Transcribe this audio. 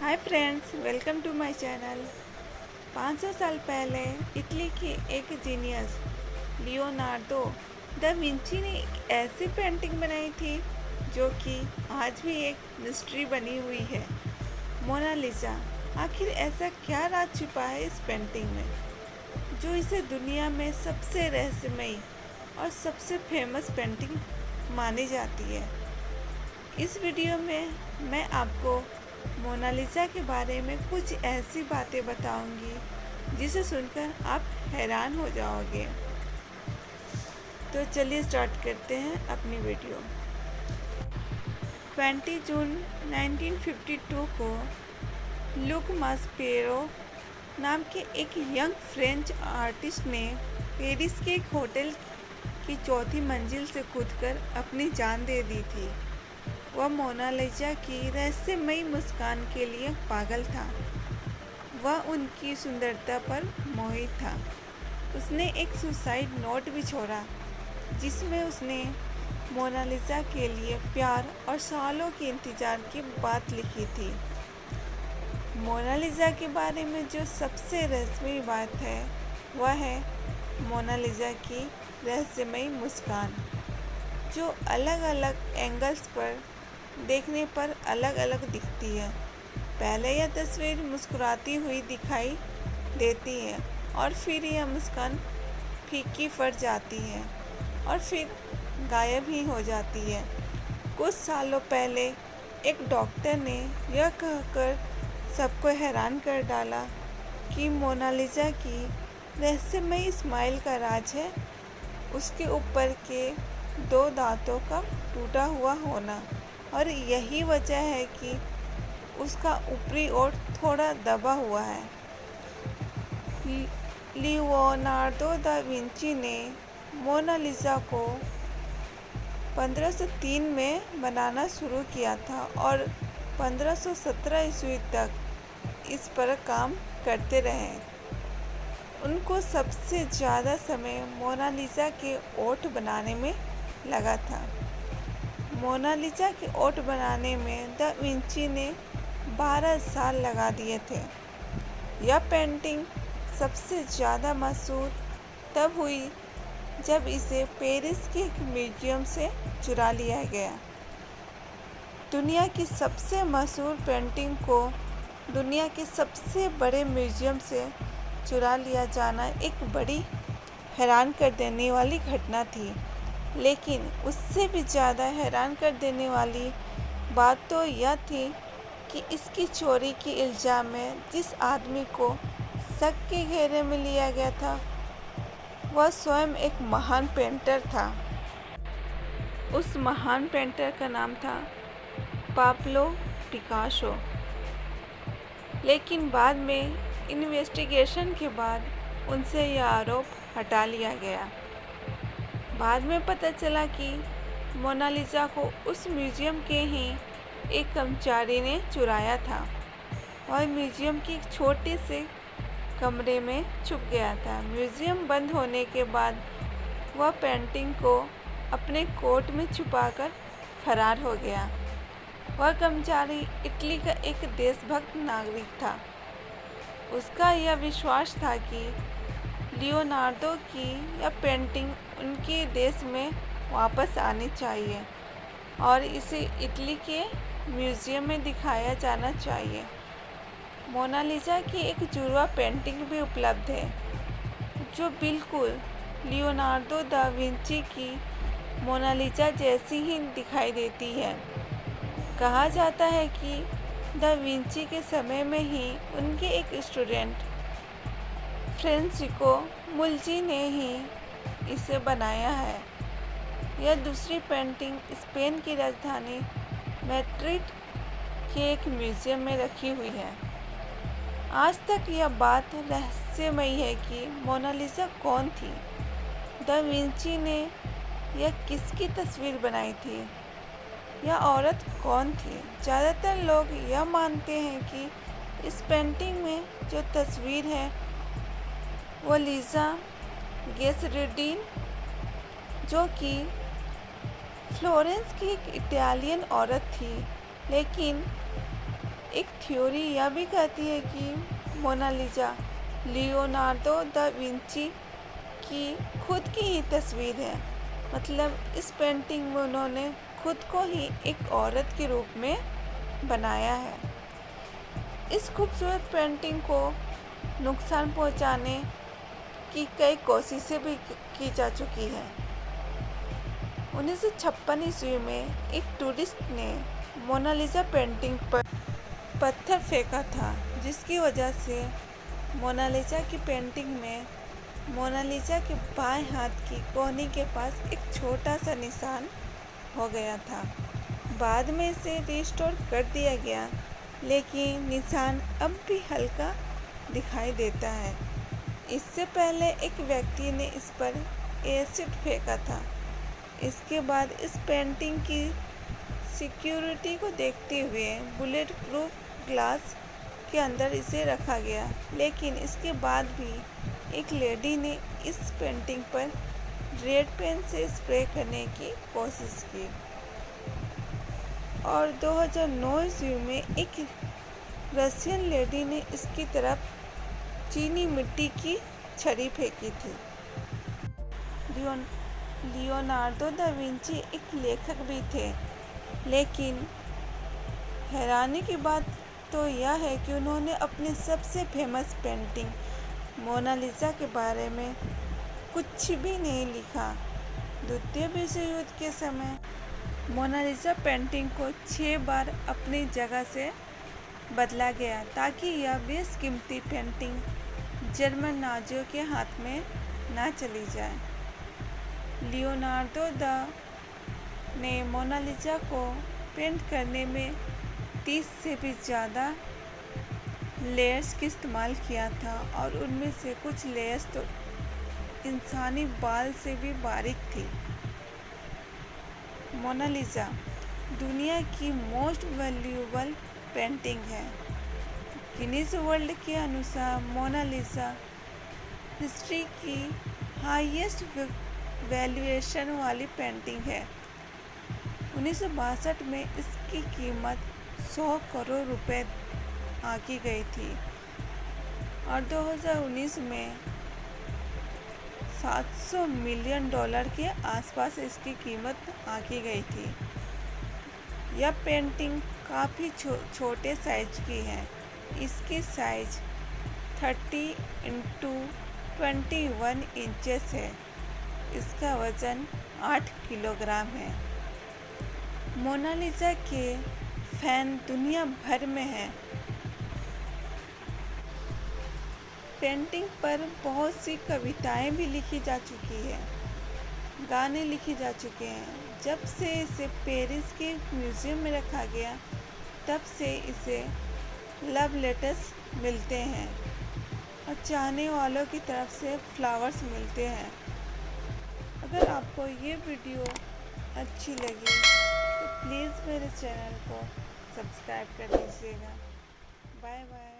Hi friends, welcome to my channel. 500 साल पहले Italy के एक जीनियस लियोनार्डो दा विंची ने एक ऐसी पेंटिंग बनाई थी जो कि आज भी एक मिस्ट्री बनी हुई है, मोनालिसा। आखिर ऐसा क्या राज छुपा है इस पेंटिंग में जो इसे दुनिया में सबसे रहस्यमयी और सबसे फेमस पेंटिंग मानी जाती है। इस वीडियो में मैं आपको मोनालिसा के बारे में कुछ ऐसी बातें बताऊंगी जिसे सुनकर आप हैरान हो जाओगे। तो चलिए स्टार्ट करते हैं अपनी वीडियो। 20 जून 1952 को लुक मास्पेरो नाम के एक यंग फ्रेंच आर्टिस्ट ने पेरिस के एक होटल की चौथी मंजिल से कूदकर अपनी जान दे दी थी। वह मोनालिसा की रहस्यमयी मुस्कान के लिए पागल था। वह उनकी सुंदरता पर मोहित था। उसने एक सुसाइड नोट भी छोड़ा जिसमें उसने मोनालिसा के लिए प्यार और सालों के इंतजार की बात लिखी थी। मोनालिसा के बारे में जो सबसे रहस्यमयी बात है वह है मोनालिसा की रहस्यमयी मुस्कान, जो अलग अलग एंगल्स पर देखने पर अलग अलग दिखती है। पहले यह तस्वीर मुस्कुराती हुई दिखाई देती है और फिर यह मुस्कान फीकी पड़ जाती है और फिर गायब ही हो जाती है। कुछ सालों पहले एक डॉक्टर ने यह कहकर सबको हैरान कर डाला कि मोनालिसा की रहस्यमयी स्माइल का राज है उसके ऊपर के दो दांतों का टूटा हुआ होना, और यही वजह है कि उसका ऊपरी ओर थोड़ा दबा हुआ है। लियोनार्डो दा विंची ने मोनालिसा को 1503 में बनाना शुरू किया था और 1517 ईस्वी तक इस पर काम करते रहे। उनको सबसे ज़्यादा समय मोनालिसा के ओठ बनाने में लगा था। मोनालिसा के ओठ बनाने में दा विंची ने 12 साल लगा दिए थे। यह पेंटिंग सबसे ज़्यादा मशहूर तब हुई जब इसे पेरिस के एक म्यूजियम से चुरा लिया गया। दुनिया की सबसे मशहूर पेंटिंग को दुनिया के सबसे बड़े म्यूजियम से चुरा लिया जाना एक बड़ी हैरान कर देने वाली घटना थी। लेकिन उससे भी ज़्यादा हैरान कर देने वाली बात तो यह थी कि इसकी चोरी के इल्ज़ाम में जिस आदमी को शक के घेरे में लिया गया था वह स्वयं एक महान पेंटर था। उस महान पेंटर का नाम था पाब्लो पिकासो। लेकिन बाद में इन्वेस्टिगेशन के बाद उनसे यह आरोप हटा लिया गया। बाद में पता चला कि मोनालिसा को उस म्यूजियम के ही एक कर्मचारी ने चुराया था और म्यूजियम की एक छोटे से कमरे में छुप गया था। म्यूजियम बंद होने के बाद वह पेंटिंग को अपने कोट में छुपाकर फरार हो गया। वह कर्मचारी इटली का एक देशभक्त नागरिक था। उसका यह विश्वास था कि लियोनार्डो की यह पेंटिंग उनके देश में वापस आनी चाहिए और इसे इटली के म्यूज़ियम में दिखाया जाना चाहिए। मोनालिसा की एक जुड़वा पेंटिंग भी उपलब्ध है जो बिल्कुल लियोनार्डो दा विंची की मोनालिसा जैसी ही दिखाई देती है। कहा जाता है कि दा विंची के समय में ही उनके एक स्टूडेंट फ्रेंसिको मुल्जी ने ही इसे बनाया है। यह दूसरी पेंटिंग स्पेन की राजधानी मैड्रिड के एक म्यूज़ियम में रखी हुई है। आज तक यह बात रहस्यमयी है कि मोनालिसा कौन थी। दा विंची ने यह किसकी तस्वीर बनाई थी? यह औरत कौन थी? ज़्यादातर लोग यह मानते हैं कि इस पेंटिंग में जो तस्वीर है वो लीज़ा गेसरिडीन, जो कि फ्लोरेंस की एक इटालियन औरत थी, लेकिन एक थ्योरी यह भी कहती है कि मोनालिसा लियोनार्डो दा विंची की खुद की ही तस्वीर है। मतलब इस पेंटिंग में उन्होंने खुद को ही एक औरत के रूप में बनाया है। इस खूबसूरत पेंटिंग को नुकसान पहुंचाने की कई कोशिशें भी की जा चुकी हैं। 1956 ईस्वी में एक टूरिस्ट ने मोनालिसा पेंटिंग पर पत्थर फेंका था, जिसकी वजह से मोनालिसा की पेंटिंग में मोनालिसा के बाएं हाथ की कोहनी के पास एक छोटा सा निशान हो गया था। बाद में इसे रिस्टोर कर दिया गया, लेकिन निशान अब भी हल्का दिखाई देता है। इससे पहले एक व्यक्ति ने इस पर एसिड फेंका था। इसके बाद इस पेंटिंग की सिक्योरिटी को देखते हुए बुलेट प्रूफ ग्लास के अंदर इसे रखा गया, लेकिन इसके बाद भी एक लेडी ने इस पेंटिंग पर रेड पेन से स्प्रे करने की कोशिश की और 2009 ईस्वी में एक रशियन लेडी ने इसकी तरफ चीनी मिट्टी की छड़ी फेंकी थी। लियोनार्डो दा विंची एक लेखक भी थे, लेकिन हैरानी की बात तो यह है कि उन्होंने अपनी सबसे फेमस पेंटिंग मोनालिसा के बारे में कुछ भी नहीं लिखा। द्वितीय विश्व युद्ध के समय मोनालिसा पेंटिंग को 6 बार अपनी जगह से बदला गया ताकि यह बेशकीमती पेंटिंग जर्मन नाजियों के हाथ में ना चली जाए। लियोनार्डो दा ने मोनालिसा को पेंट करने में 30 से भी ज़्यादा लेयर्स का इस्तेमाल किया था और उनमें से कुछ लेयर्स तो इंसानी बाल से भी बारीक थी। मोनालिसा दुनिया की मोस्ट वैल्यूएबल पेंटिंग है। गिनीज वर्ल्ड के अनुसार मोनालिसा हिस्ट्री की हाईएस्ट वैल्यूएशन वाली पेंटिंग है। 1962 में इसकी कीमत 100 करोड़ रुपए आंकी गई थी और 2019 में $700 मिलियन के आसपास इसकी कीमत आंकी गई थी। यह पेंटिंग काफ़ी छोटे साइज की है। इसकी साइज 30 × 21 इंचेस है। इसका वज़न 8 किलोग्राम है। मोनालिसा के फैन दुनिया भर में हैं। पेंटिंग पर बहुत सी कविताएं भी लिखी जा चुकी है, गाने लिखे जा चुके हैं। जब से इसे पेरिस के म्यूज़ियम में रखा गया, तब से इसे लव लेटर्स मिलते हैं और चाहने वालों की तरफ से फ्लावर्स मिलते हैं। अगर आपको ये वीडियो अच्छी लगी तो प्लीज़ मेरे चैनल को सब्सक्राइब कर दीजिएगा। Bye bye.